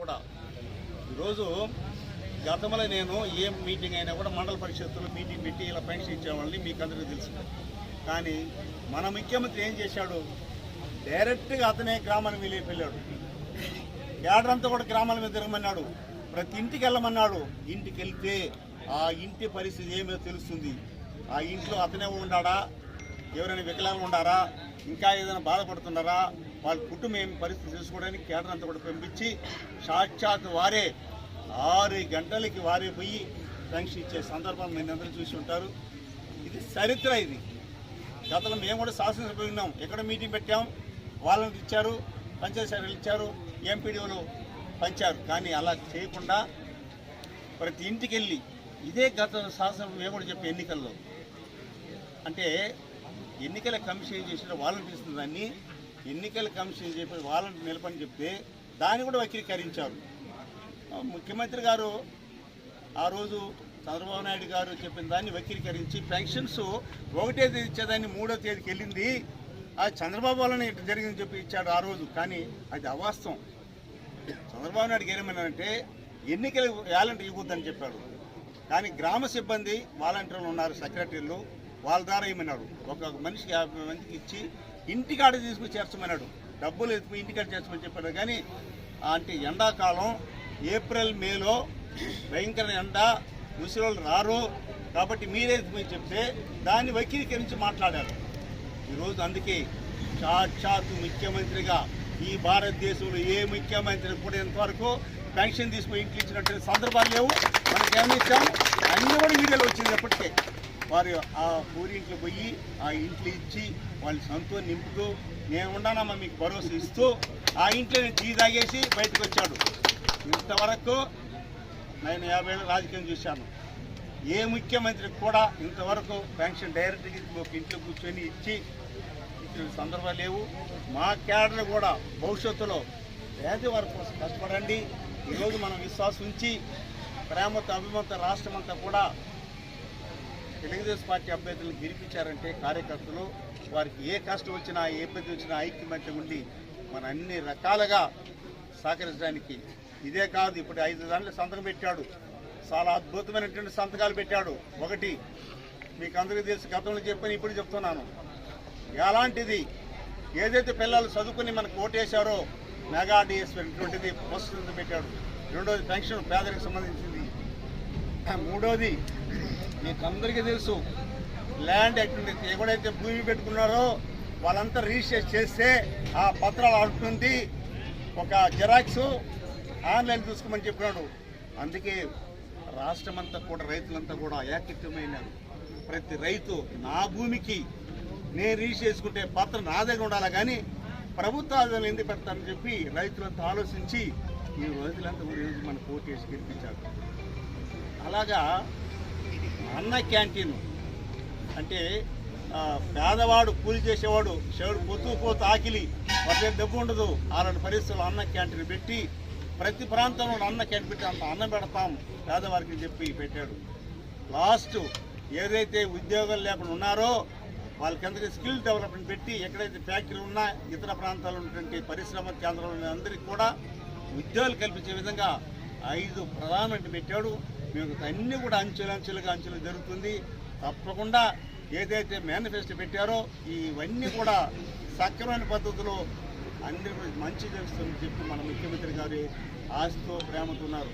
కూడా ఈరోజు గతంలో నేను ఏం మీటింగ్ అయినా కూడా మండల పరిషత్తులో మీటింగ్ పెట్టి ఇలా పెన్షన్ ఇచ్చేవాళ్ళని మీకు అందరికీ తెలుసు. కానీ మన ముఖ్యమంత్రి ఏం చేశాడు, డైరెక్ట్గా అతనే గ్రామానికి వెళ్ళాడు. క్యాడర్ అంతా కూడా గ్రామాల మీద తిరగమన్నాడు, ప్రతి ఇంటికి వెళ్ళమన్నాడు. ఇంటికి వెళ్తే ఆ ఇంటి పరిస్థితి ఏమో తెలుస్తుంది. ఆ ఇంట్లో అతనే ఉండాడా, ఎవరైనా వికలాంగులు ఉండారా, ఇంకా ఏదైనా బాధపడుతున్నారా, వాళ్ళ కుటుంబం ఏమి పరిస్థితి తెలుసుకోవడానికి కేంద్రం అంతా కూడా పంపించి సాక్షాత్ వారే 6 గంటలకి వారే పోయి పెన్షన్ ఇచ్చే సందర్భం మీరు అందరూ చూసి ఉంటారు. ఇది చరిత్ర. ఇది గతంలో మేము కూడా శాసనసభ్యులు ఉన్నాం, ఎక్కడ మీటింగ్ పెట్టాం, వాళ్ళని ఇచ్చారు, పంచాయతీ సెక్రటరీలు ఇచ్చారు, ఎంపీడీఓలు పంచారు. కానీ అలా చేయకుండా ప్రతి ఇంటికి వెళ్ళి ఇదే గత శాసనం మేము కూడా చెప్పే ఎన్నికల్లో అంటే ఎన్నికల కమిషన్ చేసిన వాళ్ళని పిలుస్తున్న దాన్ని ఎన్నికల కమిషన్ చెప్పి వాళ్ళని నిలపని చెప్తే దాన్ని కూడా వక్రీకరించారు. ముఖ్యమంత్రి గారు ఆ రోజు చంద్రబాబు నాయుడు గారు చెప్పిన దాన్ని వక్రీకరించి పెన్షన్స్ 1వ తేదీ ఇచ్చేదాన్ని 3వ తేదీకి వెళ్ళింది, అది చంద్రబాబు వల్లనే జరిగిందని చెప్పి ఇచ్చాడు ఆ రోజు. కానీ అది అవాస్తవం. చంద్రబాబు నాయుడు ఏమన్నారంటే ఎన్నికల వాలంటీర్ ఇవ్వద్దని చెప్పాడు. కానీ గ్రామ సిబ్బంది వాలంటీర్లు ఉన్నారు, సెక్రటరీలు, వాళ్ళ ద్వారా ఏమన్నాడు, ఒక మనిషికి 50 మందికి ఇచ్చి ఇంటికాడ తీసుకుని చేర్చమన్నాడు, డబ్బులు ఎత్తుకుని ఇంటికాడ చేర్చమని చెప్పాడు. కానీ అంటే ఎండాకాలం ఏప్రిల్ మేలో భయంకర ఎండ, ముసలోళ్ళు రారు కాబట్టి మీరే ఎత్తుకుని చెప్తే దాన్ని వక్రీకరించి మాట్లాడారు. ఈరోజు అందుకే సాక్షాత్తు ముఖ్యమంత్రిగా ఈ భారతదేశంలో ఏ ముఖ్యమంత్రి కూడా ఇంతవరకు పెన్షన్ తీసుకుని ఇంట్లో ఇచ్చినట్టు సందర్భాలు లేవు. మనకి ఏమి ఇచ్చాం అన్నీ కూడా వీడియోలో వచ్చింది. ఎప్పటికే వారు ఆ ఊరింట్లో పోయి ఆ ఇంట్లో ఇచ్చి వాళ్ళ సొంతం నింపుతూ నేను ఉన్నానమ్మా మీకు భరోసా ఇస్తూ ఆ ఇంట్లో టీ తాగేసి బయటకు వచ్చాడు. ఇంతవరకు నేను 50 ఏళ్ళ రాజకీయం చూశాను, ఏ ముఖ్యమంత్రికి కూడా ఇంతవరకు పెన్షన్ డైరెక్ట్గా ఒక ఇంట్లో కూర్చొని ఇచ్చిన సందర్భాలు లేవు. మా క్యాడర్ కూడా భవిష్యత్తులో పేదవారి కోసం కష్టపడండి. ఈరోజు మనం విశ్వాసం ఉంచి ప్రేమతో అభిమత రాష్ట్రం అంతా కూడా తెలుగుదేశం పార్టీ అభ్యర్థులను గెలిపించారంటే కార్యకర్తలు వారికి ఏ కష్టం వచ్చినా ఏ ఇబ్బంది వచ్చినా ఐక్యమత్యం ఉండి మన అన్ని రకాలుగా సహకరించడానికి. ఇదే కాదు, ఇప్పుడు 5 దాంట్లో సంతకం పెట్టాడు, చాలా అద్భుతమైనటువంటి సంతకాలు పెట్టాడు. ఒకటి మీకు అందరికీ తెలుసు, గతంలో చెప్పని ఇప్పుడు చెప్తున్నాను, ఎలాంటిది ఏదైతే పిల్లలు చదువుకుని మనకు ఓటేశారో మెగా డిఎస్పీ ఇటువంటిది పుస్తకం పెట్టాడు. 2వది పెన్షన్ పేదరికి సంబంధించింది. 3వది మీకు అందరికీ తెలుసు, ల్యాండ్ యాక్టివిటీ ఎవడైతే భూమి పెట్టుకున్నారో వాళ్ళంతా రిజిస్టర్ చేస్తే ఆ పత్రాలు అడుగుతుంది, ఒక జిరాక్స్ ఆన్లైన్ చూసుకోమని చెప్పినాడు. అందుకే రాష్ట్రమంతా కూడా రైతులంతా కూడా ఏకత్వమైనారు. ప్రతి రైతు నా భూమికి నేను రిజిస్టర్ చేసుకుంటే పత్రం నా దగ్గర ఉండాలి, కానీ ప్రభుత్వ ఆదాయం ఎందుకు పెడతారని చెప్పి రైతులంతా ఆలోచించి ఈ రోజులంతా ఈరోజు మన ఓటేసి గెలిపించారు. అలాగా అన్న క్యాంటీన్ అంటే పేదవాడు కూలి చేసేవాడు చెడు పోతూ ఆకిలి వాటి డబ్బు ఉండదు, అలాంటి పరిస్థితుల్లో అన్న క్యాంటీన్ పెట్టి ప్రతి ప్రాంతంలో అన్న క్యాంటీన్ పెట్టి అంత అన్నం పెడతాం పేదవారికి చెప్పి పెట్టాడు. లాస్ట్ ఏదైతే ఉద్యోగాలు లేకుండా ఉన్నారో వాళ్ళకందరికీ స్కిల్ డెవలప్మెంట్ పెట్టి ఎక్కడైతే ఫ్యాక్టరీలు ఉన్నా ఇతర ప్రాంతాల్లో ఉన్నటువంటి పరిశ్రమ కేంద్రాలు అందరికీ కూడా ఉద్యోగాలు కల్పించే విధంగా 5 ప్రధానమంత్రి పెట్టాడు. మీకు అన్నీ కూడా అంచెలుగా జరుగుతుంది. తప్పకుండా ఏదైతే మేనిఫెస్టో పెట్టారో ఇవన్నీ కూడా సక్రమైన పద్ధతిలో అందరికీ మంచి జరుగుతుందని చెప్పి మన ముఖ్యమంత్రి గారు ఆశతో ప్రేమతో ఉన్నారు.